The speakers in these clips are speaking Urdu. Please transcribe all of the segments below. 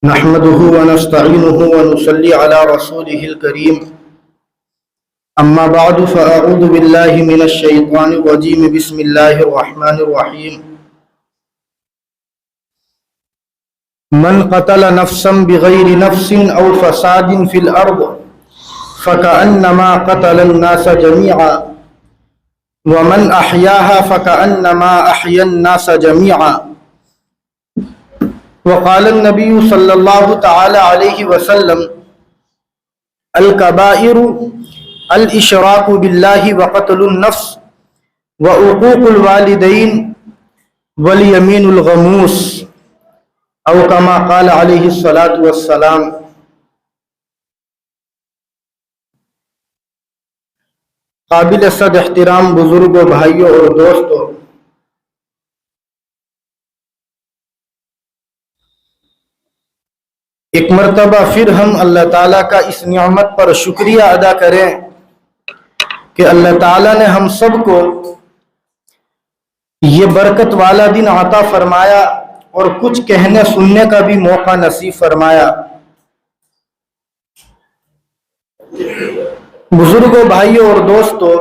نحمده ونستعينه ونصلي على رسوله الكريم أما بعد فأعوذ بالله من الشيطان الرجيم بسم الله الرحمن الرحيم من قتل نفسا بغير نفس أو فساد في الأرض فكأنما قتل الناس جميعا ومن أحياها فكأنما أحيا الناس جميعا وقال النبي صلى الله تعالى عليه وسلم الكبائر الاشراك بالله وقتل النفس وعقوق الوالدين واليمين الغموس او كما قال عليه الصلاة والسلام۔ قابل صد احترام بزرگوں، بھائیوں اور دوستوں، ایک مرتبہ پھر ہم اللہ تعالیٰ کا اس نعمت پر شکریہ ادا کریں کہ اللہ تعالیٰ نے ہم سب کو یہ برکت والا دن عطا فرمایا اور کچھ کہنے سننے کا بھی موقع نصیب فرمایا۔ بزرگوں، بھائیوں اور دوستوں،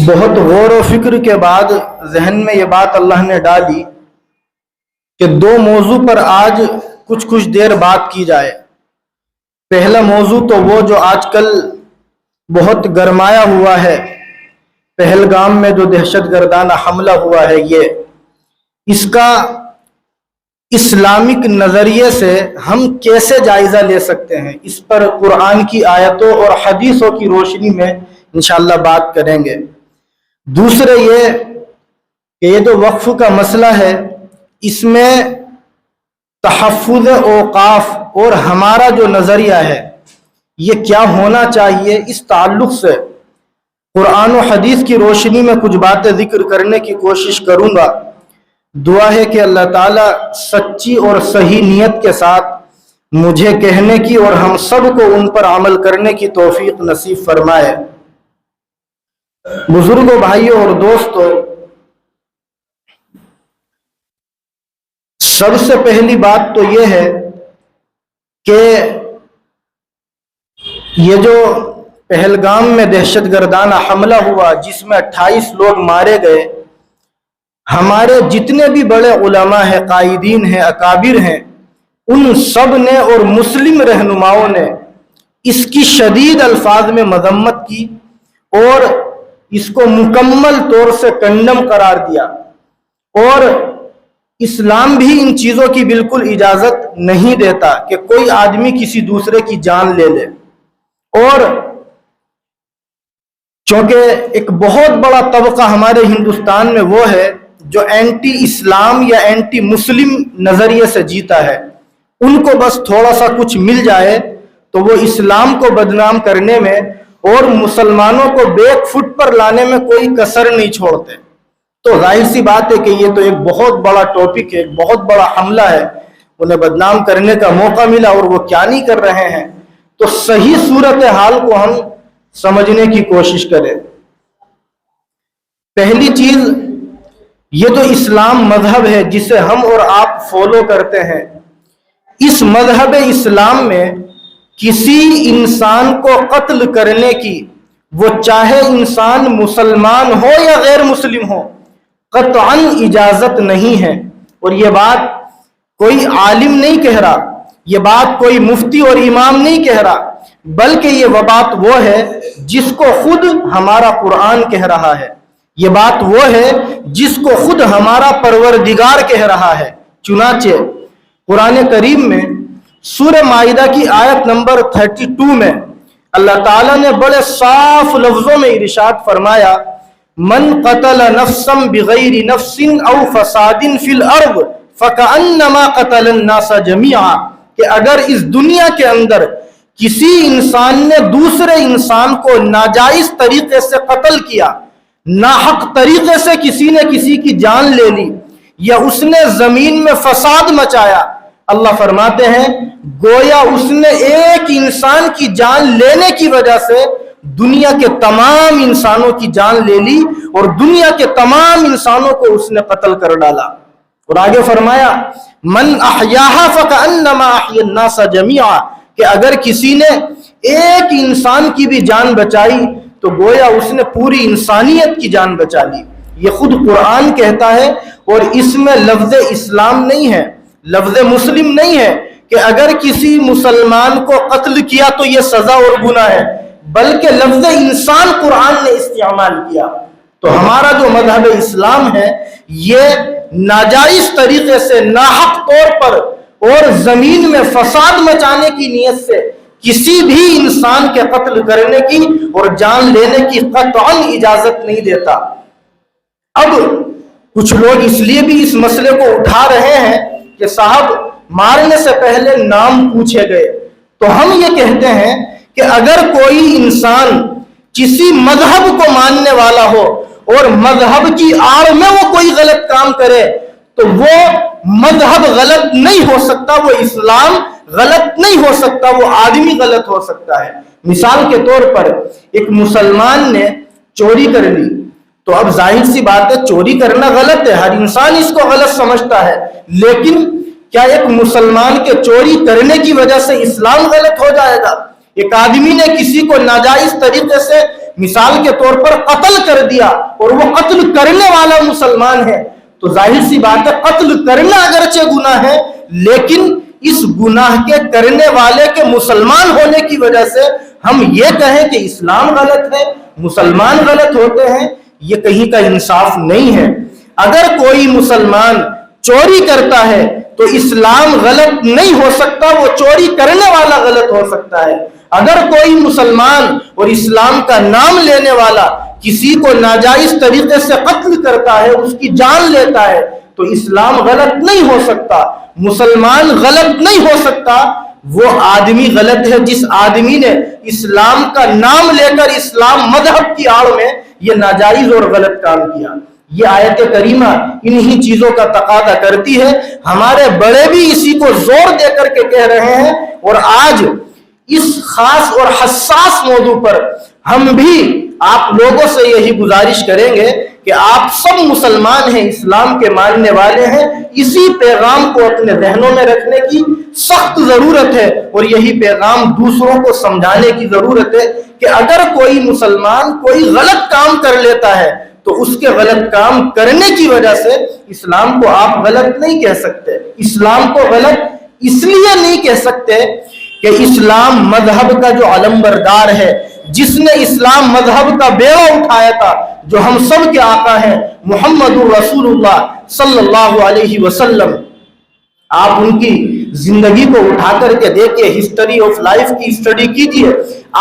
بہت غور و فکر کے بعد ذہن میں یہ بات اللہ نے ڈالی کہ دو موضوع پر آج کچھ دیر بات کی جائے۔ پہلا موضوع تو وہ جو آج کل بہت گرمایا ہوا ہے، پہلگام میں جو دہشت گردانہ حملہ ہوا ہے، اس کا اسلامک نظریے سے ہم کیسے جائزہ لے سکتے ہیں، اس پر قرآن کی آیتوں اور حدیثوں کی روشنی میں انشاءاللہ بات کریں گے۔ دوسرے یہ کہ یہ جو وقف کا مسئلہ ہے، اس میں تحفظ اوقاف اور ہمارا جو نظریہ ہے یہ کیا ہونا چاہیے، اس تعلق سے قرآن و حدیث کی روشنی میں کچھ باتیں ذکر کرنے کی کوشش کروں گا۔ دعا ہے کہ اللہ تعالیٰ سچی اور صحیح نیت کے ساتھ مجھے کہنے کی اور ہم سب کو ان پر عمل کرنے کی توفیق نصیب فرمائے۔ بزرگوں، بھائیوں اور دوستوں، سب سے پہلی بات تو یہ ہے کہ یہ جو پہلگام میں دہشت گردانہ حملہ ہوا جس میں 28 لوگ مارے گئے، ہمارے جتنے بھی بڑے علماء ہیں، قائدین ہیں، اکابر ہیں، ان سب نے اور مسلم رہنماؤں نے اس کی شدید الفاظ میں مذمت کی اور اس کو مکمل طور سے کنڈم قرار دیا، اور اسلام بھی ان چیزوں کی بالکل اجازت نہیں دیتا کہ کوئی آدمی کسی دوسرے کی جان لے لے۔ اور چونکہ ایک بہت بڑا طبقہ ہمارے ہندوستان میں وہ ہے جو اینٹی اسلام یا اینٹی مسلم نظریے سے جیتا ہے، ان کو بس تھوڑا سا کچھ مل جائے تو وہ اسلام کو بدنام کرنے میں اور مسلمانوں کو بیک فٹ پر لانے میں کوئی کسر نہیں چھوڑتے۔ تو ظاہر سی بات ہے کہ یہ تو ایک بہت بڑا ٹاپک ہے، ایک بہت بڑا حملہ ہے، انہیں بدنام کرنے کا موقع ملا اور وہ کیا نہیں کر رہے ہیں۔ تو صحیح صورتحال کو ہم سمجھنے کی کوشش کریں۔ پہلی چیز، یہ جو اسلام مذہب ہے جسے ہم اور آپ فالو کرتے ہیں، اس مذہب اسلام میں کسی انسان کو قتل کرنے کی، وہ چاہے انسان مسلمان ہو یا غیر مسلم ہو، قطعاً اجازت نہیں ہے۔ اور یہ بات کوئی عالم نہیں کہہ رہا، یہ بات کوئی مفتی اور امام نہیں کہہ رہا، بلکہ یہ بات وہ ہے جس کو خود ہمارا قرآن کہہ رہا ہے، یہ بات وہ ہے جس کو خود ہمارا پروردگار کہہ رہا ہے۔ چنانچہ قرآن کریم میں سورہ مائدہ کی آیت نمبر 32 میں اللہ تعالیٰ نے بڑے صاف لفظوں میں ارشاد فرمایا، من قتل نفسا بغیر نفس او فساد فی الارض فکأنما قتل الناس جميعا، کہ اگر اس دنیا کے اندر کسی انسان نے دوسرے انسان کو ناجائز طریقے سے قتل کیا، ناحق طریقے سے کسی نے کسی کی جان لے لی، یا اس نے زمین میں فساد مچایا، اللہ فرماتے ہیں گویا اس نے ایک انسان کی جان لینے کی وجہ سے دنیا کے تمام انسانوں کی جان لے لی اور دنیا کے تمام انسانوں کو اس نے قتل کر ڈالا۔ اور آگے فرمایا من احیاہا فکأنما احیا الناس جمیعا، کہ اگر کسی نے ایک انسان کی بھی جان بچائی تو گویا اس نے پوری انسانیت کی جان بچا لی۔ یہ خود قرآن کہتا ہے، اور اس میں لفظ اسلام نہیں ہے، لفظ مسلم نہیں ہے کہ اگر کسی مسلمان کو قتل کیا تو یہ سزا اور گناہ ہے، بلکہ لفظ انسان قرآن نے استعمال کیا۔ تو ہمارا جو مذہب اسلام ہے یہ ناجائز طریقے سے ناحق طور پر اور زمین میں فساد مچانے کی نیت سے کسی بھی انسان کے قتل کرنے کی اور جان لینے کی قطعاً اجازت نہیں دیتا۔ اب کچھ لوگ اس لیے بھی اس مسئلے کو اٹھا رہے ہیں کہ صاحب مارنے سے پہلے نام پوچھے گئے، تو ہم یہ کہتے ہیں کہ اگر کوئی انسان کسی مذہب کو ماننے والا ہو اور مذہب کی آڑ میں وہ کوئی غلط کام کرے تو وہ مذہب غلط نہیں ہو سکتا، وہ اسلام غلط نہیں ہو سکتا، وہ آدمی غلط ہو سکتا ہے۔ مثال کے طور پر ایک مسلمان نے چوری کر لی، تو اب ظاہر سی بات ہے چوری کرنا غلط ہے، ہر انسان اس کو غلط سمجھتا ہے، لیکن کیا ایک مسلمان کے چوری کرنے کی وجہ سے اسلام غلط ہو جائے گا؟ ایک آدمی نے کسی کو ناجائز طریقے سے مثال کے طور پر قتل کر دیا اور وہ قتل کرنے والا مسلمان ہے، تو ظاہر سی بات ہے قتل کرنا اگرچہ گناہ ہے، لیکن اس گناہ کے کرنے والے کے مسلمان ہونے کی وجہ سے ہم یہ کہیں کہ اسلام غلط ہے، مسلمان غلط ہوتے ہیں، یہ کہیں کا انصاف نہیں ہے۔ اگر کوئی مسلمان چوری کرتا ہے تو اسلام غلط نہیں ہو سکتا، وہ چوری کرنے والا غلط ہو سکتا ہے۔ اگر کوئی مسلمان اور اسلام کا نام لینے والا کسی کو ناجائز طریقے سے قتل کرتا ہے، اس کی جان لیتا ہے، تو اسلام غلط نہیں ہو سکتا، مسلمان غلط نہیں ہو سکتا، وہ آدمی غلط ہے جس آدمی نے اسلام کا نام لے کر اسلام مذہب کی آڑ میں یہ ناجائز اور غلط کام کیا۔ یہ آیت کریمہ انہی چیزوں کا تقاضا کرتی ہے، ہمارے بڑے بھی اسی کو زور دے کر کے کہہ رہے ہیں، اور آج اس خاص اور حساس موضوع پر ہم بھی آپ لوگوں سے یہی گزارش کریں گے کہ آپ سب مسلمان ہیں، اسلام کے ماننے والے ہیں، اسی پیغام کو اپنے ذہنوں میں رکھنے کی سخت ضرورت ہے، اور یہی پیغام دوسروں کو سمجھانے کی ضرورت ہے کہ اگر کوئی مسلمان کوئی غلط کام کر لیتا ہے تو اس کے غلط کام کرنے کی وجہ سے اسلام کو آپ غلط نہیں کہہ سکتے۔ اسلام کو غلط اس لیے نہیں کہہ سکتے کہ اسلام مذہب کا جو علمبردار ہے، جس نے اسلام مذہب کا بیڑا اٹھایا تھا، جو ہم سب کے آقا ہیں محمد رسول اللہ صلی اللہ علیہ وسلم، آپ ان کی زندگی کو اٹھا کر کے دیکھیے، ہسٹری آف لائف کی اسٹڈی کیجیے،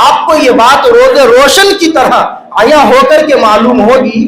آپ کو یہ بات روز روشن کی طرح عیاں ہو کر کے معلوم ہوگی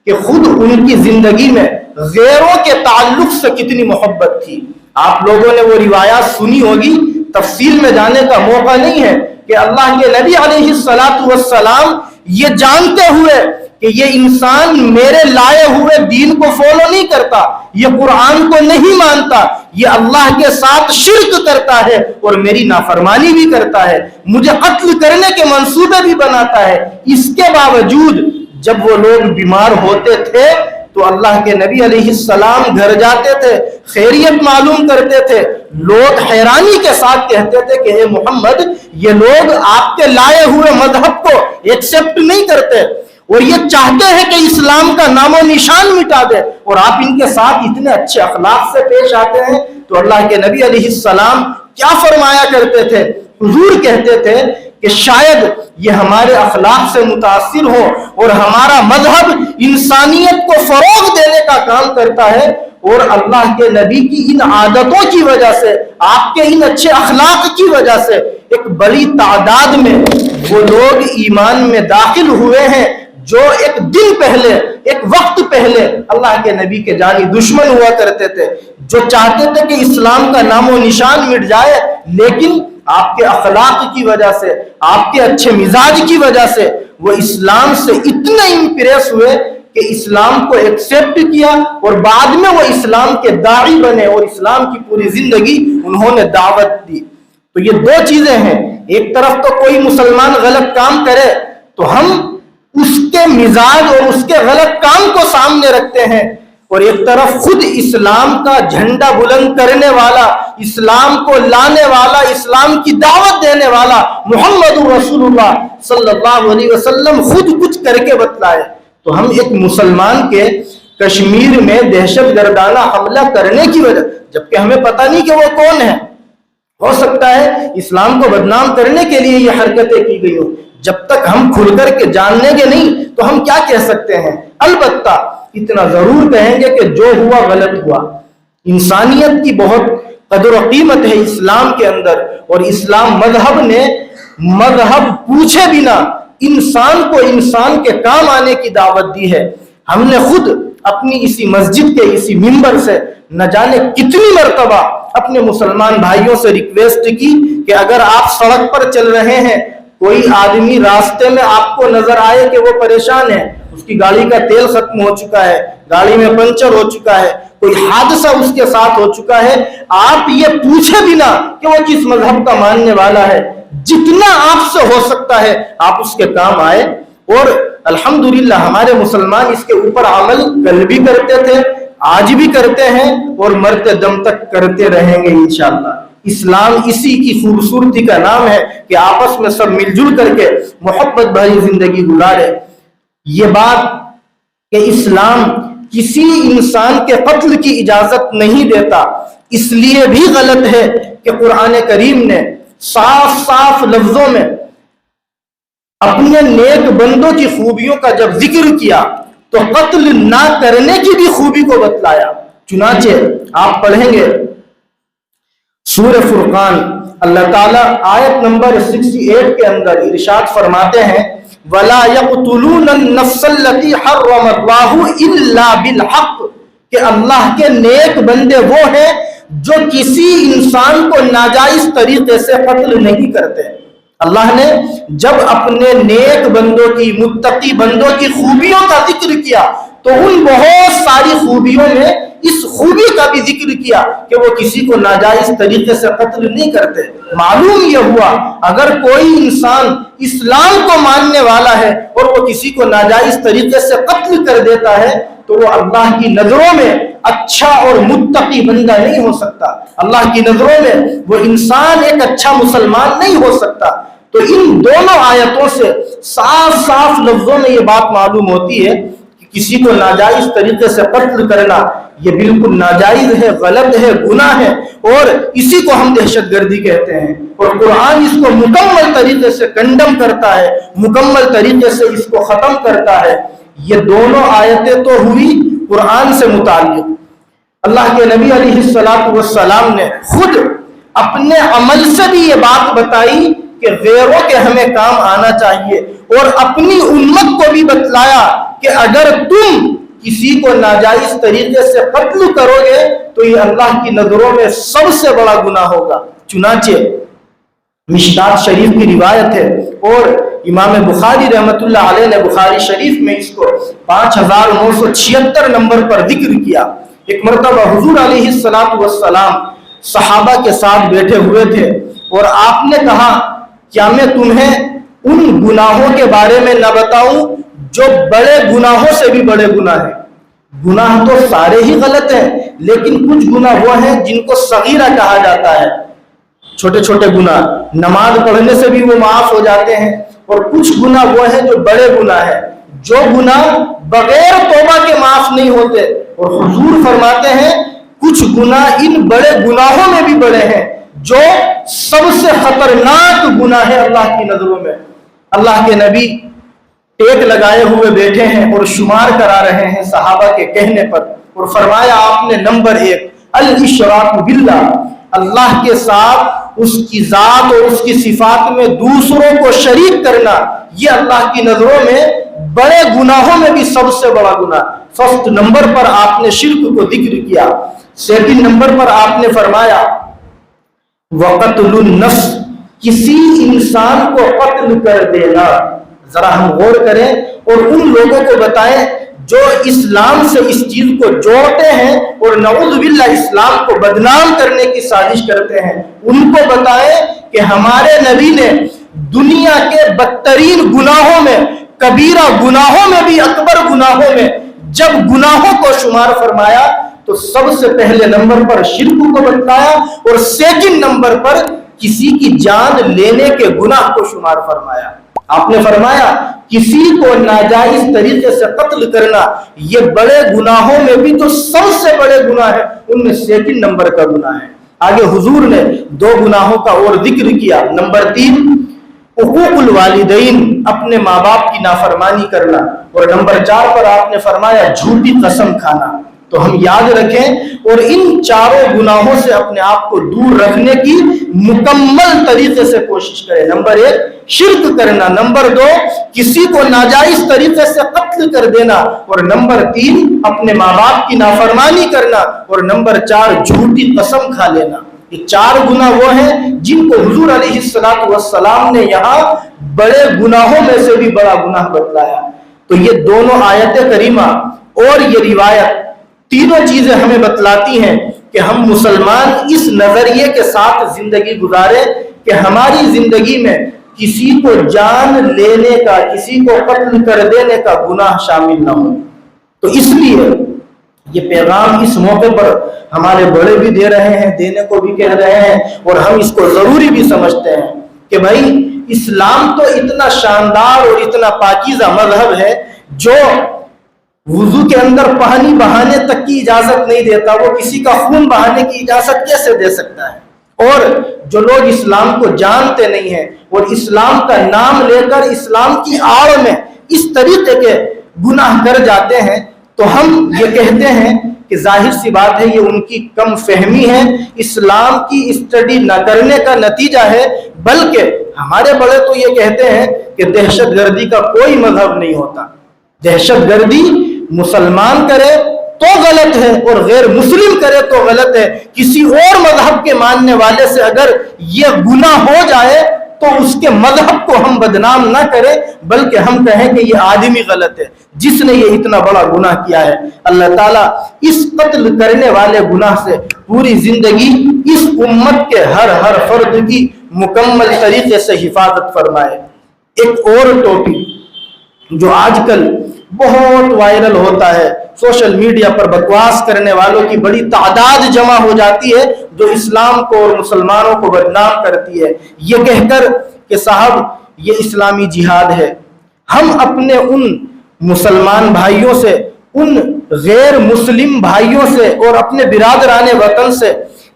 کہ خود ان کی زندگی میں غیروں کے تعلق سے کتنی محبت تھی۔ آپ لوگوں نے وہ روایات سنی ہوگی، تفصیل میں جانے کا موقع نہیں ہے کہ اللہ کے نبی علیہ السلام یہ جانتے ہوئے کہ یہ انسان میرے لائے ہوئے دین کو فالو نہیں کرتا، یہ قرآن کو نہیں مانتا، یہ اللہ کے ساتھ شرک کرتا ہے اور میری نافرمانی بھی کرتا ہے، مجھے قتل کرنے کے منصوبے بھی بناتا ہے، اس کے باوجود جب وہ لوگ بیمار ہوتے تھے تو اللہ کے نبی علیہ السلام گھر جاتے تھے، خیریت معلوم کرتے تھے، لوگ حیرانی کے ساتھ کہتے تھے کہ اے محمد، یہ لوگ آپ کے لائے ہوئے مذہب کو ایکسپٹ نہیں کرتے اور یہ چاہتے ہیں کہ اسلام کا نام و نشان مٹا دے، اور آپ ان کے ساتھ اتنے اچھے اخلاق سے پیش آتے ہیں۔ تو اللہ کے نبی علیہ السلام کیا فرمایا کرتے تھے؟ حضور کہتے تھے کہ شاید یہ ہمارے اخلاق سے متاثر ہو اور ہمارا مذہب انسانیت کو فروغ دینے کا کام کرتا ہے، اور اللہ کے نبی کی ان عادتوں کی وجہ سے، آپ کے ان اچھے اخلاق کی وجہ سے ایک بڑی تعداد میں وہ لوگ ایمان میں داخل ہوئے ہیں جو ایک دن پہلے، ایک وقت پہلے اللہ کے نبی کے جانی دشمن ہوا کرتے تھے، جو چاہتے تھے کہ اسلام کا نام و نشان مٹ جائے، لیکن آپ کے اخلاق کی وجہ سے، آپ کے اچھے مزاج کی وجہ سے وہ اسلام سے اتنے امپریس ہوئے کہ اسلام کو ایکسپٹ کیا، اور بعد میں وہ اسلام کے داعی بنے اور اسلام کی پوری زندگی انہوں نے دعوت دی۔ تو یہ دو چیزیں ہیں، ایک طرف تو کوئی مسلمان غلط کام کرے تو ہم اس کے مزاج اور اس کے غلط کام کو سامنے رکھتے ہیں، اور ایک طرف خود اسلام کا جھنڈا بلند کرنے والا، اسلام کو لانے والا، اسلام کی دعوت دینے والا محمد رسول اللہ صلی اللہ علیہ وسلم خود کچھ کر کے بتلائے، تو ہم ایک مسلمان کے کشمیر میں دہشت گردانہ حملہ کرنے کی وجہ، جبکہ ہمیں پتہ نہیں کہ وہ کون ہے، ہو سکتا ہے اسلام کو بدنام کرنے کے لیے یہ حرکتیں کی گئی ہوں، جب تک ہم کھل کر کے جاننے گے نہیں تو ہم کیا کہہ سکتے ہیں؟ البتہ اتنا ضرور کہیں گے کہ جو ہوا غلط ہوا۔ انسانیت کی بہت قدر و قیمت ہے اسلام کے اندر، اور اسلام مذہب نے مذہب پوچھے بنا انسان کو انسان کے کام آنے کی دعوت دی ہے۔ ہم نے خود اپنی اسی مسجد کے اسی منبر سے نہ جانے کتنی مرتبہ اپنے مسلمان بھائیوں سے ریکویسٹ کی کہ اگر آپ سڑک پر چل رہے ہیں، کوئی آدمی راستے میں آپ کو نظر آئے کہ وہ پریشان ہے، اس کی گاڑی کا تیل ختم ہو چکا ہے، گاڑی میں پنچر ہو چکا ہے، کوئی حادثہ اس کے ساتھ ہو چکا ہے، آپ یہ پوچھے بنا کہ وہ کس مذہب کا ماننے والا ہے، جتنا آپ سے ہو سکتا ہے آپ اس کے کام آئے۔ اور الحمدللہ ہمارے مسلمان اس کے اوپر عمل کل بھی کرتے تھے، آج بھی کرتے ہیں، اور مرتے دم تک کرتے رہیں گے انشاءاللہ۔ اسلام اسی کی خوبصورتی کا نام ہے کہ آپس میں سب مل جل کر کے محبت بھری زندگی گزارے۔ یہ بات کہ اسلام کسی انسان کے قتل کی اجازت نہیں دیتا، اس لیے بھی غلط ہے کہ قرآن کریم نے صاف صاف لفظوں میں اپنے نیک بندوں کی خوبیوں کا جب ذکر کیا تو قتل نہ کرنے کی بھی خوبی کو بتلایا۔ چنانچہ آپ پڑھیں گے سورہ فرقان، اللہ تعالیٰ آیت نمبر 68 کے اندر ارشاد فرماتے ہیں وَلَا يَقْتُلُونَ النَّفْسَ الَّتِي حَرَّمَ اللَّهُ إِلَّا بِالْحَقِّ، کہ اللہ کے نیک بندے وہ ہیں جو کسی انسان کو ناجائز طریقے سے قتل نہیں کرتے۔ اللہ نے جب اپنے نیک بندوں کی، متقی بندوں کی خوبیوں کا ذکر کیا تو ان بہت ساری خوبیوں میں اس خوبی کا بھی ذکر کیا کہ وہ کسی کو ناجائز طریقے سے قتل نہیں کرتے۔ معلوم یہ ہوا اگر کوئی انسان اسلام کو ماننے والا ہے اور وہ کسی کو ناجائز طریقے سے قتل کر دیتا ہے تو وہ اللہ کی نظروں میں اچھا اور متقی بندہ نہیں ہو سکتا، اللہ کی نظروں میں وہ انسان ایک اچھا مسلمان نہیں ہو سکتا۔ تو ان دونوں آیتوں سے صاف صاف لفظوں میں یہ بات معلوم ہوتی ہے کہ کسی کو ناجائز طریقے سے قتل کرنا یہ بالکل ناجائز ہے، غلط ہے، گناہ ہے، اور اسی کو ہم دہشت گردی کہتے ہیں، اور قرآن اس کو مکمل طریقے سے کنڈم کرتا ہے، مکمل طریقے سے اس کو ختم کرتا ہے۔ یہ دونوں آیتیں تو ہوئی قرآن سے متعلق۔ اللہ کے نبی علیہ السلام نے خود اپنے عمل سے بھی یہ بات بتائی کہ غیروں کے ہمیں کام آنا چاہیے، اور اپنی امت کو بھی بتلایا کہ اگر تم کسی کو ناجائز طریقے سے قتل کرو گے تو یہ اللہ کی نظروں میں سب سے بڑا گناہ ہوگا۔ چنانچہ مشکات شریف کی روایت ہے، اور امام بخاری رحمۃ اللہ علیہ نے بخاری شریف میں اس کو 5976 نمبر پر ذکر کیا۔ ایک مرتبہ حضور علیہ السلام صحابہ کے ساتھ بیٹھے ہوئے تھے اور آپ نے کہا کیا میں تمہیں ان گناہوں کے بارے میں نہ بتاؤں جو بڑے گناہوں سے بھی بڑے گناہ ہیں؟ گناہ تو سارے ہی غلط ہیں، لیکن کچھ گناہ وہ ہیں جن کو صغیرہ کہا جاتا ہے، چھوٹے چھوٹے گناہ، نماز پڑھنے سے بھی وہ معاف ہو جاتے ہیں، اور کچھ گناہ وہ ہیں جو بڑے گناہ ہیں، جو گناہ بغیر توبہ کے معاف نہیں ہوتے۔ اور حضور فرماتے ہیں کچھ گناہ ان بڑے گناہوں میں بھی بڑے ہیں جو سب سے خطرناک گناہ ہے اللہ کی نظروں میں۔ اللہ کے نبی ٹیک لگائے ہوئے بیٹھے ہیں اور شمار کرا رہے ہیں صحابہ کے کہنے پر، اور فرمایا آپ نے نمبر 1 الاشراک باللہ، اللہ کے ساتھ اس کی ذات اور اس کی صفات میں دوسروں کو شریک کرنا، یہ اللہ کی نظروں میں بڑے گناہوں میں بھی سب سے بڑا گناہ۔ فرسٹ نمبر پر آپ نے شرک کو ذکر کیا، سیکنڈ نمبر پر آپ نے فرمایا وقتل النفس، کسی انسان کو قتل کر دینا۔ ذرا ہم غور کریں اور ان لوگوں کو بتائیں جو اسلام سے اس چیز کو جوڑتے ہیں اور نعوذ باللہ اسلام کو بدنام کرنے کی سازش کرتے ہیں، ان کو بتائیں کہ ہمارے نبی نے دنیا کے بدترین گناہوں میں، کبیرہ گناہوں میں بھی اکبر گناہوں میں جب گناہوں کو شمار فرمایا تو سب سے پہلے نمبر پر شرک کو بتلایا اور سیکنڈ نمبر پر کسی کی جان لینے کے گناہ کو شمار فرمایا۔ آپ نے فرمایا کسی کو ناجائز طریقے سے قتل کرنا یہ بڑے گناہوں میں بھی تو سب سے بڑے گناہ ہے، ان میں سیکنڈ نمبر کا گناہ ہے۔ آگے حضور نے 2 گناہوں کا اور ذکر کیا۔ نمبر 3 حقوق الوالدین، اپنے ماں باپ کی نافرمانی کرنا، اور نمبر 4 پر آپ نے فرمایا جھوٹی قسم کھانا۔ تو ہم یاد رکھیں اور ان چاروں گناہوں سے اپنے آپ کو دور رکھنے کی مکمل طریقے سے کوشش کریں۔ نمبر 1 شرک کرنا، نمبر 2 کسی کو ناجائز طریقے سے قتل کر دینا، اور نمبر 3 اپنے ماں باپ کی نافرمانی کرنا، اور نمبر 4 جھوٹی قسم کھا لینا۔ یہ 4 گناہ وہ ہیں جن کو حضور علیہ السلام نے یہاں بڑے گناہوں میں سے بھی بڑا گناہ بتلایا۔ تو یہ دونوں آیت کریمہ اور یہ روایت تینوں چیزیں ہمیں بتلاتی ہیں کہ ہم مسلمان اس نظریے کے ساتھ زندگی گزارے کہ ہماری زندگی میں کسی کو جان لینے کا، کسی کو قتل کر دینے کا گناہ شامل نہ ہو۔ تو اس لیے یہ پیغام اس موقع پر ہمارے بڑے بھی دے رہے ہیں، دینے کو بھی کہہ رہے ہیں، اور ہم اس کو ضروری بھی سمجھتے ہیں کہ بھائی اسلام تو اتنا شاندار اور اتنا پاکیزہ مذہب ہے جو وضو کے اندر پانی بہانے تک کی اجازت نہیں دیتا، وہ کسی کا خون بہانے کی اجازت کیسے دے سکتا ہے؟ اور جو لوگ اسلام کو جانتے نہیں ہیں اور اسلام کا نام لے کر اسلام کی آڑ میں اس طریقے کے گناہ کر جاتے ہیں تو ہم یہ کہتے ہیں کہ ظاہر سی بات ہے یہ ان کی کم فہمی ہے، اسلام کی اسٹڈی نہ کرنے کا نتیجہ ہے۔ بلکہ ہمارے بڑے تو یہ کہتے ہیں کہ دہشت گردی کا کوئی مذہب نہیں ہوتا، دہشت گردی مسلمان کرے تو غلط ہے اور غیر مسلم کرے تو غلط ہے۔ کسی اور مذہب کے ماننے والے سے اگر یہ گناہ ہو جائے تو اس کے مذہب کو ہم بدنام نہ کریں، بلکہ ہم کہیں کہ یہ آدمی غلط ہے جس نے یہ اتنا بڑا گناہ کیا ہے۔ اللہ تعالیٰ اس قتل کرنے والے گناہ سے پوری زندگی اس امت کے ہر فرد کی مکمل طریقے سے حفاظت فرمائے۔ ایک اور ٹاپک جو آج کل بہت وائرل ہوتا ہے، سوشل میڈیا پر بکواس کرنے والوں کی بڑی تعداد جمع ہو جاتی ہے جو اسلام کو اور مسلمانوں کو بدنام کرتی ہے، یہ کہہ کر کہ صاحب یہ اسلامی جہاد ہے۔ ہم اپنے ان مسلمان بھائیوں سے، ان غیر مسلم بھائیوں سے اور اپنے برادران وطن سے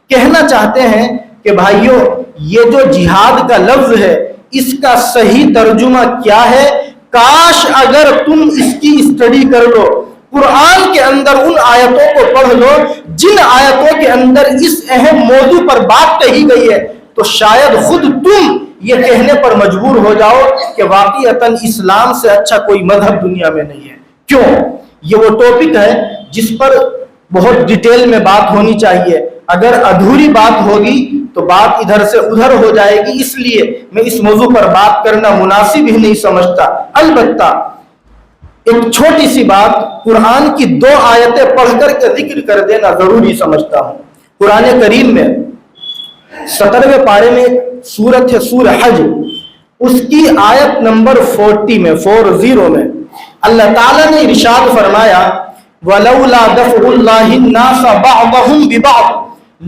کہنا چاہتے ہیں کہ بھائیوں یہ جو جہاد کا لفظ ہے اس کا صحیح ترجمہ کیا ہے؟ کاش اگر تم اس کی اسٹڈی کر لو، قرآن کے اندر ان آیتوں کو پڑھ لو جن آیتوں کے اندر اس اہم موضوع پر بات کہی گئی ہے، تو شاید خود تم یہ کہنے پر مجبور ہو جاؤ کہ واقعتاً اسلام سے اچھا کوئی مذہب دنیا میں نہیں ہے۔ کیوں؟ یہ وہ ٹاپک ہے جس پر بہت ڈیٹیل میں بات ہونی چاہیے، اگر ادھوری بات ہوگی تو بات ادھر سے ادھر ہو جائے گی، اس لیے میں اس موضوع پر بات کرنا مناسب ہی نہیں سمجھتا۔ البتہ ایک چھوٹی سی بات قرآن کی 2 آیتیں پڑھ کر کے ذکر کر دینا ضروری سمجھتا ہوں۔ قرآن کریم میں 17ویں پارے میں ایک سورت ہے سورہ حج، اس کی آیت نمبر 40 میں اللہ تعالیٰ نے ارشاد فرمایا وَلَوْلَا دَفْعُ اللَّهِ النَّاسَ بَعْضَهُمْ بِبَعْضٍ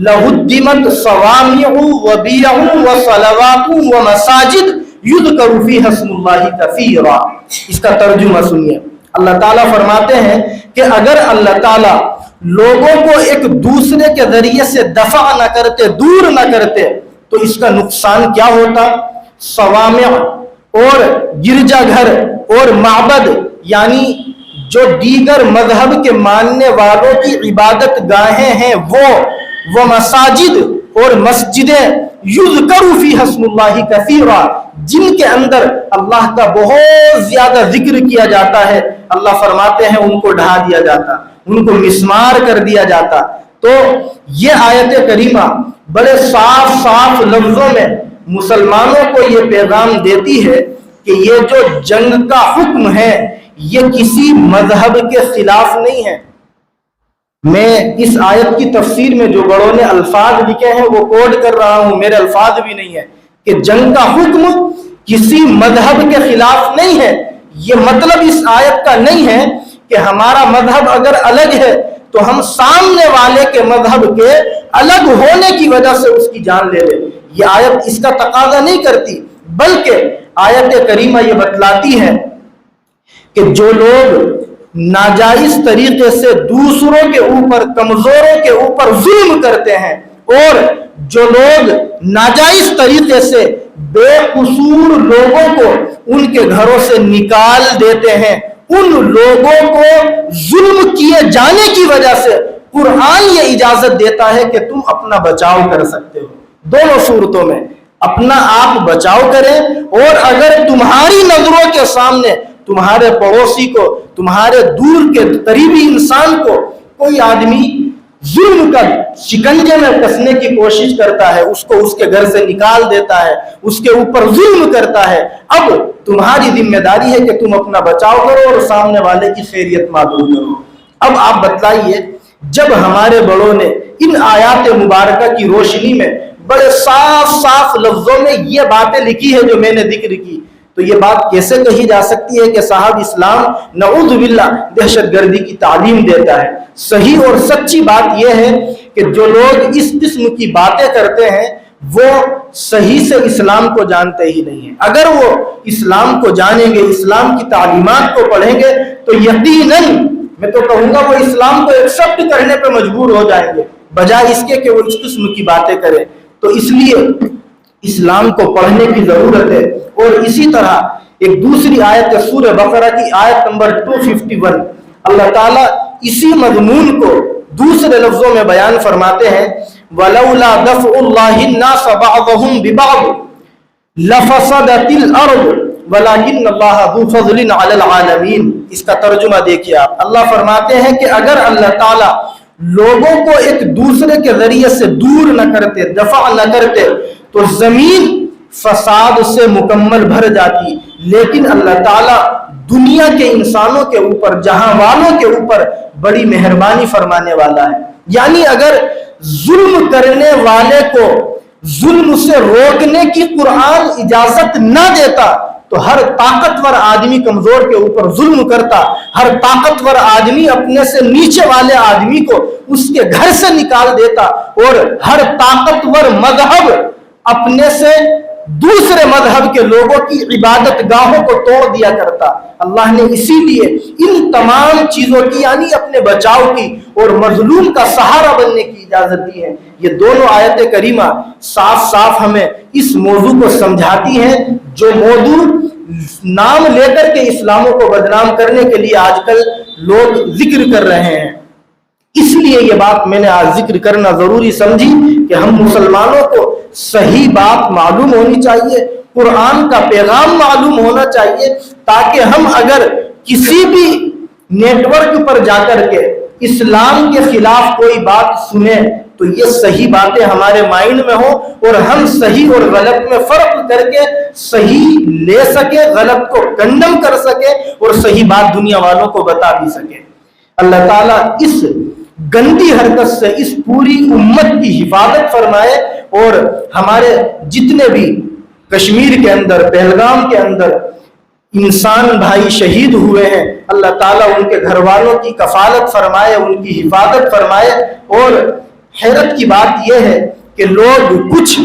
لَهُدِّمَتْ صَوَامِعُ وَبِيَعٌ وَصَلَوَاتٌ وَمَسَاجِدُ يُذْكَرُ فِيهَا اسْمُ اللَّهِ كَثِيرًا۔ اس کا ترجمہ سنیے، اللہ تعالیٰ فرماتے ہیں کہ اگر اللہ تعالیٰ لوگوں کو ایک دوسرے کے ذریعے سے دفع نہ کرتے، دور نہ کرتے، تو اس کا نقصان کیا ہوتا؟ صوامع اور گرجا گھر اور معبد، یعنی جو دیگر مذہب کے ماننے والوں کی عبادت گاہیں ہیں وہ مساجد اور مسجدیں یذکر فیہا اسم اللہ کثیرا، جن کے اندر اللہ کا بہت زیادہ ذکر کیا جاتا ہے، اللہ فرماتے ہیں ان کو ڈھا دیا جاتا، ان کو مسمار کر دیا جاتا۔ تو یہ آیت کریمہ بڑے صاف لفظوں میں مسلمانوں کو یہ پیغام دیتی ہے کہ یہ جو جنگ کا حکم ہے یہ کسی مذہب کے خلاف نہیں ہے۔ میں اس آیت کی تفسیر میں جو بڑوں نے الفاظ لکھے ہیں وہ کوڈ کر رہا ہوں، میرے الفاظ بھی نہیں ہے، کہ جنگ کا حکم کسی مذہب کے خلاف نہیں ہے. یہ مطلب اس آیت کا نہیں ہے کہ ہمارا مذہب اگر الگ ہے تو ہم سامنے والے کے مذہب کے الگ ہونے کی وجہ سے اس کی جان لے لیں. یہ آیت اس کا تقاضا نہیں کرتی، بلکہ آیت کریمہ یہ بتلاتی ہے کہ جو لوگ ناجائز طریقے سے دوسروں کے اوپر، کمزوروں کے اوپر ظلم کرتے ہیں، اور جو لوگ ناجائز طریقے سے بے قصور لوگوں کو ان کے گھروں سے نکال دیتے ہیں، ان لوگوں کو ظلم کیے جانے کی وجہ سے قرآن یہ اجازت دیتا ہے کہ تم اپنا بچاؤ کر سکتے ہو. دونوں صورتوں میں اپنا آپ بچاؤ کریں، اور اگر تمہاری نظروں کے سامنے تمہارے پڑوسی کو، تمہارے دور کے قریبی انسان کو کوئی آدمی ظلم کا شکنجے میں کسنے کی کوشش کرتا ہے، اس کو اس کے گھر سے نکال دیتا ہے، اس کے اوپر ظلم کرتا ہے، اب تمہاری ذمہ داری ہے کہ تم اپنا بچاؤ کرو اور سامنے والے کی خیریت معلوم کرو. اب آپ بتلائیے، جب ہمارے بڑوں نے ان آیات مبارکہ کی روشنی میں بڑے صاف صاف لفظوں میں یہ باتیں لکھی ہے جو میں نے ذکر کی، تو یہ بات کیسے کہی جا سکتی ہے کہ صاحب اسلام نعوذ باللہ دہشت گردی کی تعلیم دیتا ہے؟ صحیح اور سچی بات یہ ہے کہ جو لوگ اس قسم کی باتیں کرتے ہیں وہ صحیح سے اسلام کو جانتے ہی نہیں ہیں. اگر وہ اسلام کو جانیں گے، اسلام کی تعلیمات کو پڑھیں گے، تو یقیناً میں تو کہوں گا وہ اسلام کو ایکسپٹ کرنے پہ مجبور ہو جائیں گے، بجائے اس کے کہ وہ اس قسم کی باتیں کریں. تو اس لیے اسلام کو پڑھنے کی ضرورت ہے. اور اسی طرح ایک دوسری آیت سورہ بقرہ کی آیت نمبر 251 اللہ تعالیٰ اسی مضمون کو دوسرے لفظوں میں بیان فرماتے ہیں، وَلَوْلَا دَفْعُ اللَّهِ النَّاسَ بَعْضَهُمْ بِبَعْضٍ لَفَسَدَتِ الْأَرْضُ وَلَكِنَّ اللَّهَ ذُو فَضْلٍ عَلَى الْعَالَمِينَ. اس کا ترجمہ دیکھیے آپ. اللہ فرماتے ہیں کہ اگر اللہ تعالیٰ لوگوں کو ایک دوسرے کے ذریعے سے دور نہ کرتے، دفع نہ کرتے، تو زمین فساد سے مکمل بھر جاتی. لیکن اللہ تعالیٰ دنیا کے انسانوں کے اوپر، جہاں والوں کے اوپر بڑی مہربانی فرمانے والا ہے. یعنی اگر ظلم کرنے والے کو ظلم سے روکنے کی قرآن اجازت نہ دیتا تو ہر طاقتور آدمی کمزور کے اوپر ظلم کرتا، ہر طاقتور آدمی اپنے سے نیچے والے آدمی کو اس کے گھر سے نکال دیتا، اور ہر طاقتور مذہب اپنے سے دوسرے مذہب کے لوگوں کی عبادت گاہوں کو توڑ دیا کرتا. اللہ نے اسی لیے ان تمام چیزوں کی، یعنی اپنے بچاؤ کی اور مظلوم کا سہارا بننے کی اجازت دی ہے. یہ دونوں آیت کریمہ صاف صاف ہمیں اس موضوع کو سمجھاتی ہیں، جو موضوع نام لے کر کے اسلاموں کو بدنام کرنے کے لیے آج کل لوگ ذکر کر رہے ہیں. اس لیے یہ بات میں نے آج ذکر کرنا ضروری سمجھی کہ ہم مسلمانوں کو صحیح بات معلوم ہونی چاہیے، قرآن کا پیغام معلوم ہونا چاہیے، تاکہ ہم اگر کسی بھی نیٹ ورک پر جا کر کے اسلام کے خلاف کوئی بات سنیں تو یہ صحیح باتیں ہمارے مائنڈ میں ہوں، اور ہم صحیح اور غلط میں فرق کر کے صحیح لے سکیں، غلط کو کنڈم کر سکیں، اور صحیح بات دنیا والوں کو بتا بھی سکیں. اللہ تعالیٰ اس گندی حرکت سے اس پوری امت کی حفاظت فرمائے، اور ہمارے جتنے بھی کشمیر کے اندر، پہلگام کے اندر انسان بھائی شہید ہوئے ہیں، اللہ تعالیٰ ان کے گھر والوں کی کفالت فرمائے، ان کی حفاظت فرمائے. اور حیرت کی بات یہ ہے کہ لوگ کچھ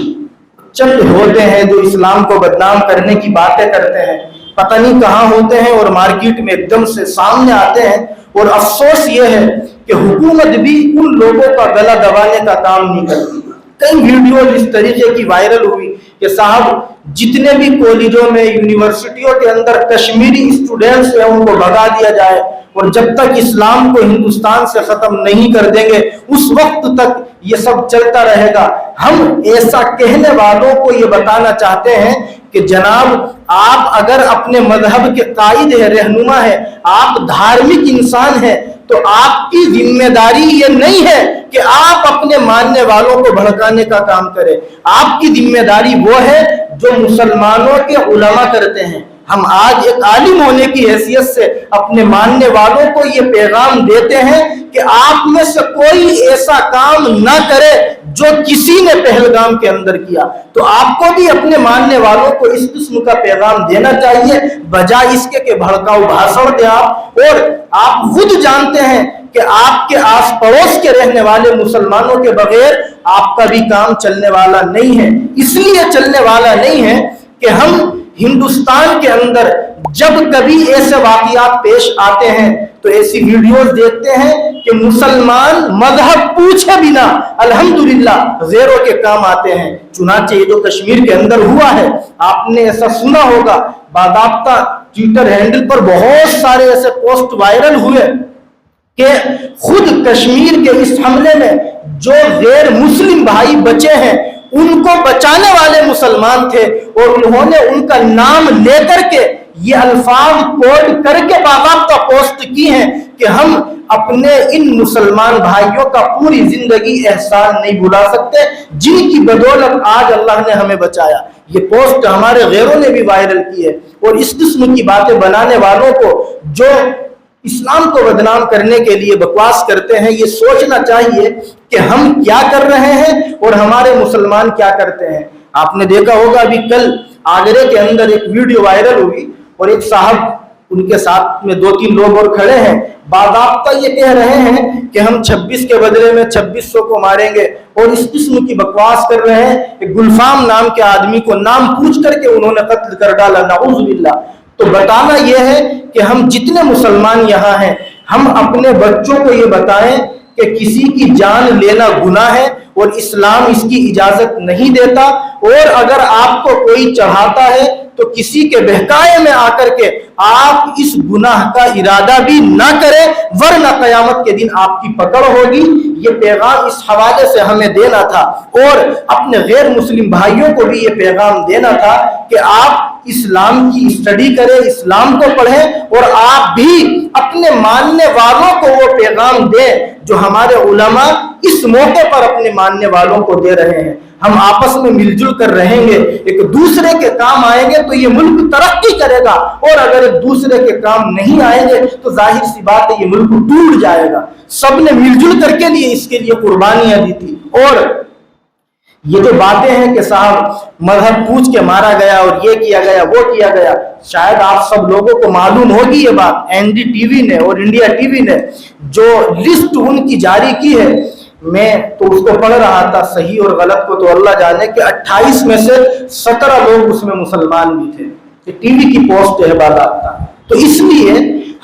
چند ہوتے ہیں جو اسلام کو بدنام کرنے کی باتیں کرتے ہیں، پتہ نہیں کہاں ہوتے ہیں، اور مارکیٹ میں ایک دم سے سامنے آتے ہیں. اور افسوس یہ ہے کہ حکومت بھی ان لوگوں کا گلا دبانے کا کام نہیں کرتی. کئی ویڈیو اس طریقے کی وائرل ہوئی کہ صاحب جتنے بھی کالجوں میں، یونیورسٹیوں کے اندر کشمیری اسٹوڈنٹس ہیں ان کو بھگا دیا جائے، اور جب تک اسلام کو ہندوستان سے ختم نہیں کر دیں گے اس وقت تک یہ سب چلتا رہے گا. ہم ایسا کہنے والوں کو یہ بتانا چاہتے ہیں کہ جناب آپ اگر اپنے مذہب کے قائد ہیں، رہنما ہیں، آپ دھارمک انسان ہیں، تو آپ کی ذمہ داری یہ نہیں ہے کہ آپ اپنے ماننے والوں کو بھڑکانے کا کام کریں. آپ کی ذمہ داری وہ ہے جو مسلمانوں کے علماء کرتے ہیں. ہم آج ایک عالم ہونے کی حیثیت سے اپنے ماننے والوں کو یہ پیغام دیتے ہیں کہ آپ میں سے کوئی ایسا کام نہ کرے جو کسی نے پہلگام کے اندر کیا. تو آپ کو بھی اپنے ماننے والوں کو اس قسم کا پیغام دینا چاہیے, بجائے اس کے کہ بھڑکاؤ بھاشن دیں آپ. اور آپ خود جانتے ہیں کہ آپ کے آس پڑوس کے رہنے والے مسلمانوں کے بغیر آپ کا بھی کام چلنے والا نہیں ہے. اس لیے چلنے والا نہیں ہے کہ ہم ہندوستان کے اندر جب کبھی ایسے واقعات پیش آتے ہیں تو ایسی ویڈیوز دیکھتے ہیں کہ مسلمان مذہب پوچھے بنا الحمدللہ غیروں کے کام آتے ہیں. چنانچہ یہ جو کشمیر کے اندر ہوا ہے, آپ نے ایسا سنا ہوگا, باضابطہ ٹویٹر ہینڈل پر بہت سارے ایسے پوسٹ وائرل ہوئے کہ خود کشمیر کے اس حملے میں جو غیر مسلم بھائی بچے ہیں ان کو بچانے والے مسلمان تھے, اور انہوں نے ان کا نام لے کر کے یہ الفاظ کوڈ کر کے باضابطہ پوسٹ کی ہیں کہ ہم اپنے ان مسلمان بھائیوں کا پوری زندگی احسان نہیں بھلا سکتے جن کی بدولت آج اللہ نے ہمیں بچایا. یہ پوسٹ ہمارے غیروں نے بھی وائرل کی ہے. اور اس قسم کی باتیں بنانے والوں کو جو اسلام کو بدنام کرنے کے لیے بکواس کرتے ہیں, یہ سوچنا چاہیے کہ ہم کیا کر رہے ہیں اور ہمارے مسلمان کیا کرتے ہیں. آپ نے دیکھا ہوگا ابھی کل آگرے کے اندر ایک ویڈیو وائرل ہوئی اور ایک صاحب, ان کے ساتھ میں 2-3 لوگ اور کھڑے ہیں, باضابطہ یہ کہہ رہے ہیں کہ ہم 26 کے بدلے میں 2600 کو ماریں گے, اور اس قسم کی بکواس کر رہے ہیں. ایک گلفام نام کے آدمی کو نام پوچھ کر کے انہوں نے قتل کر ڈالا, نعوذ باللہ. تو بتانا یہ ہے کہ ہم جتنے مسلمان یہاں ہیں, ہم اپنے بچوں کو یہ بتائیں کہ کسی کی جان لینا گناہ ہے اور اسلام اس کی اجازت نہیں دیتا. اور اگر آپ کو کوئی چڑھاتا ہے تو کسی کے بہکائے میں آ کر کے آپ اس گناہ کا ارادہ بھی نہ کریں, ورنہ قیامت کے دن آپ کی پکڑ ہوگی. یہ پیغام اس حوالے سے ہمیں دینا تھا, اور اپنے غیر مسلم بھائیوں کو بھی یہ پیغام دینا تھا کہ آپ اسلام کی اسٹڈی کریں, اسلام کو پڑھیں, اور آپ بھی اپنے ماننے والوں کو وہ پیغام دیں جو ہمارے علماء اس موقع پر اپنے ماننے والوں کو دے رہے ہیں. ہم آپس میں مل جل کر رہیں گے, ایک دوسرے کے کام آئیں گے تو یہ ملک ترقی کرے گا, اور اگر ایک دوسرے کے کام نہیں آئیں گے تو ظاہر سی بات ہے یہ ملک ٹوٹ جائے گا. سب نے مل جل کر کے لیے اس کے لیے قربانیاں دی تھی. اور یہ جو باتیں ہیں کہ صاحب مذہب پوچھ کے مارا گیا اور یہ کیا گیا وہ کیا گیا, شاید آپ سب لوگوں کو معلوم ہوگی یہ بات. NDTV نے اور انڈیا TV نے جو لسٹ ان کی جاری کی ہے, میں تو اس کو پڑھ رہا تھا, صحیح اور غلط کو تو اللہ جانے, کہ 28 میں سے 17 لوگ اس میں مسلمان بھی تھے. یہ ٹی وی کی پوسٹ ہے باضابطہ. تو اس لیے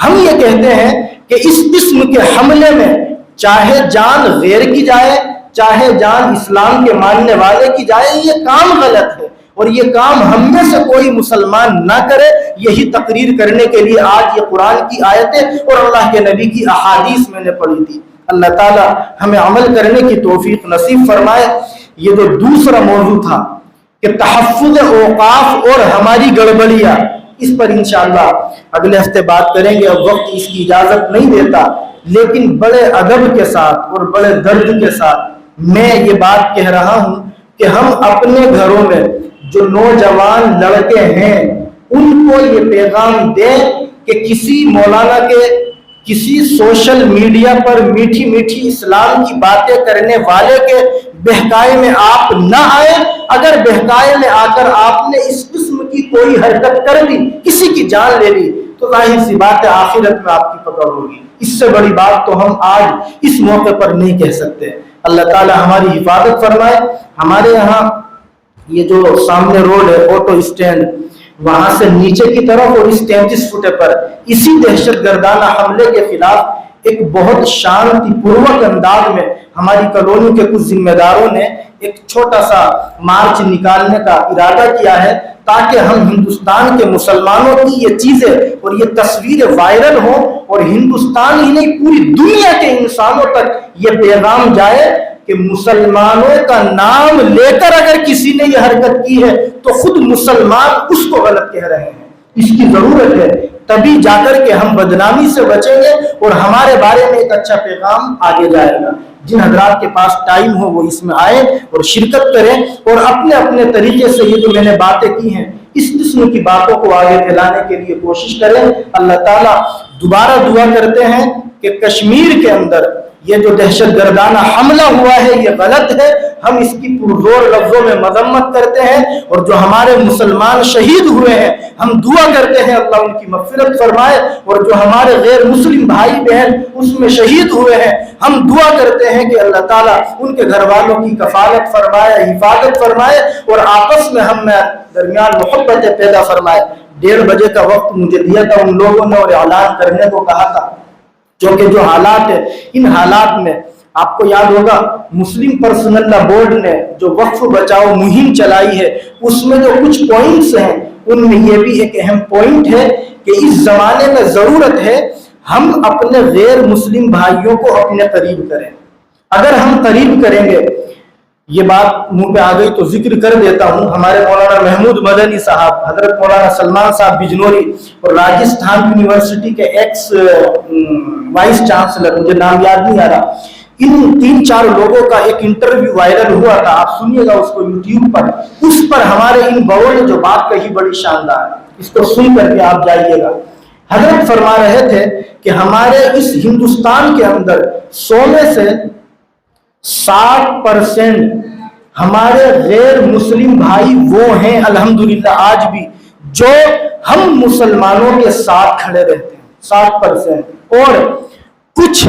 ہم یہ کہتے ہیں کہ اس قسم کے حملے میں چاہے جان غیر کی جائے, چاہے جان اسلام کے ماننے والے کی جائے, یہ کام غلط ہے, اور یہ کام ہم میں سے کوئی مسلمان نہ کرے. یہی تقریر کرنے کے لیے آج یہ قرآن کی آیتیں اور اللہ کے نبی کی احادیث میں نے پڑھی تھی. اللہ تعالی ہمیں عمل کرنے کی توفیق نصیب فرمائے. یہ جو دوسرا موضوع تھا کہ تحفظ اوقاف اور ہماری گڑبڑیاں, اس پر انشاءاللہ اگلے ہفتے بات کریں گے. اب وقت اس کی اجازت نہیں دیتا, لیکن بڑے ادب کے ساتھ اور بڑے درد کے ساتھ میں یہ بات کہہ رہا ہوں کہ ہم اپنے گھروں میں جو نوجوان لڑکے ہیں ان کو یہ پیغام دیں کہ کسی مولانا کے, کسی سوشل میڈیا پر میٹھی میٹھی اسلام کی باتیں کرنے والے کے بہکائے میں آپ نہ آئیں. اگر بہکائے میں آ کر آپ نے اس قسم کی کوئی حرکت کر لی, کسی کی جان لے لی, تو ظاہر سی بات ہے آخرت میں آپ کی پکڑ ہوگی. اس سے بڑی بات تو ہم آج اس موقع پر نہیں کہہ سکتے. اللہ تعالی ہماری حفاظت فرمائے. ہمارے یہاں یہ جو سامنے روڈ ہے آٹو اسٹینڈ, وہاں سے نیچے کی طرف اور اس 33 فٹے پر اسی دہشت گردانہ حملے کے خلاف ایک بہت شانتی پوروک انداز میں ہماری کالونی کے کچھ ذمہ داروں نے ایک چھوٹا سا مارچ نکالنے کا ارادہ کیا ہے, تاکہ ہم ہندوستان کے مسلمانوں کی یہ چیزیں اور یہ تصویریں وائرل ہوں, اور ہندوستان ہی نہیں پوری دنیا کے انسانوں تک یہ پیغام جائے کہ مسلمانوں کا نام لے کر اگر کسی نے یہ حرکت کی ہے تو خود مسلمان اس کو غلط کہہ رہے ہیں. اس کی ضرورت ہے, تبھی جا کر کے ہم بدنامی سے بچیں گے اور ہمارے بارے میں ایک اچھا پیغام آگے جائے گا. جن حضرات کے پاس ٹائم ہو وہ اس میں آئیں اور شرکت کریں, اور اپنے اپنے طریقے سے یہ جو میں نے باتیں کی ہیں اس قسم کی باتوں کو آگے پھیلانے کے لیے کوشش کریں. اللہ تعالیٰ دوبارہ دعا کرتے ہیں کہ کشمیر کے اندر یہ جو دہشت گردانہ حملہ ہوا ہے یہ غلط ہے، ہم اس کی پرزور لفظوں میں مذمت کرتے ہیں، اور جو ہمارے مسلمان شہید ہوئے ہیں ہم دعا کرتے ہیں اللہ ان کی مغفرت فرمائے، اور جو ہمارے غیر مسلم بھائی بہن اس میں شہید ہوئے ہیں ہم دعا کرتے ہیں کہ اللہ تعالیٰ ان کے گھر والوں کی کفالت فرمائے، حفاظت فرمائے، اور آپس میں ہم میں درمیان محبت پیدا فرمائے۔ 1:30 بجے کا وقت مجھے دیا تھا ان لوگوں نے اور اعلان کرنے کو کہا تھا، کیونکہ جو حالات ہے ان حالات میں آپ کو یاد ہوگا مسلم پرسنل لا بورڈ نے جو وقف بچاؤ مہم چلائی ہے اس میں جو کچھ پوائنٹس ہیں ان میں یہ بھی ایک اہم پوائنٹ ہے کہ اس زمانے میں ضرورت ہے ہم اپنے غیر مسلم بھائیوں کو اپنے قریب کریں۔ اگر ہم قریب کریں گے، یہ بات منہ پہ آ گئی تو ذکر کر دیتا ہوں، ہمارے مولانا محمود مدنی صاحب، حضرت مولانا سلمان صاحب بجنوری اور راجستھان یونیورسٹی کے ایکس وائس چانسلر، مجھے نام یاد نہیں آ رہا، ان 3-4 لوگوں کا ایک انٹرویو وائرل ہوا تھا، آپ سنیے گا اس کو یوٹیوب پر، اس پر ہمارے ان بڑوں نے جو بات کہی بڑی شاندار ہے، اس کو سن کر کے آپ جائیے گا۔ حضرت فرما رہے تھے کہ ہمارے اس ہندوستان کے اندر 100 میں سے 60% ہمارے غیر مسلم بھائی وہ ہیں الحمدللہ آج بھی جو ہم مسلمانوں کے ساتھ کھڑے رہتے ہیں، 60%، اور کچھ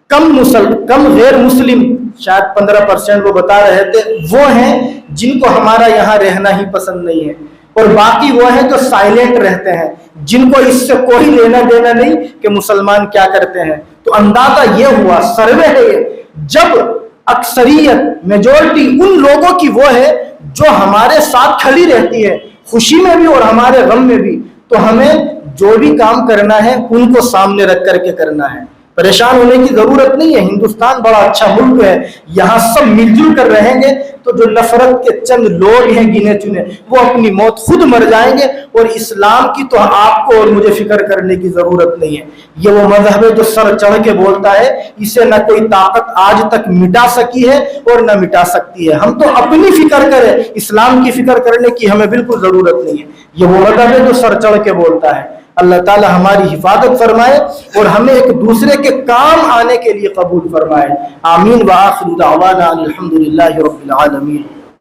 کم غیر مسلم شاید 15% وہ بتا رہے تھے وہ ہیں جن کو ہمارا یہاں رہنا ہی پسند نہیں ہے، اور باقی وہ ہیں جو سائلنٹ رہتے ہیں جن کو اس سے کوئی لینا دینا نہیں کہ مسلمان کیا کرتے ہیں۔ تو اندازہ یہ ہوا، سروے ہے یہ، جب اکثریت میجورٹی ان لوگوں کی وہ ہے جو ہمارے ساتھ کھڑی رہتی ہے خوشی میں بھی اور ہمارے غم میں بھی، تو ہمیں جو بھی کام کرنا ہے ان کو سامنے رکھ کر کے کرنا ہے، پریشان ہونے کی ضرورت نہیں ہے۔ ہندوستان بڑا اچھا ملک ہے، یہاں سب مل جل کر رہیں گے تو جو نفرت کے چند لوگ ہیں گنے چنے وہ اپنی موت خود مر جائیں گے، اور اسلام کی تو آپ کو اور مجھے فکر کرنے کی ضرورت نہیں ہے۔ یہ وہ مذہب ہے جو سر چڑھ کے بولتا ہے، اسے نہ کوئی طاقت آج تک مٹا سکی ہے اور نہ مٹا سکتی ہے۔ ہم تو اپنی فکر کریں، اسلام کی فکر کرنے کی ہمیں بالکل ضرورت نہیں ہے۔ یہ وہ مذہب ہے جو سر چڑھ کے بولتا ہے۔ اللہ تعالی ہماری حفاظت فرمائے اور ہمیں ایک دوسرے کے کام آنے کے لیے قبول فرمائے۔ آمین۔ وآخر دعوانا الحمدللہ رب العالمین۔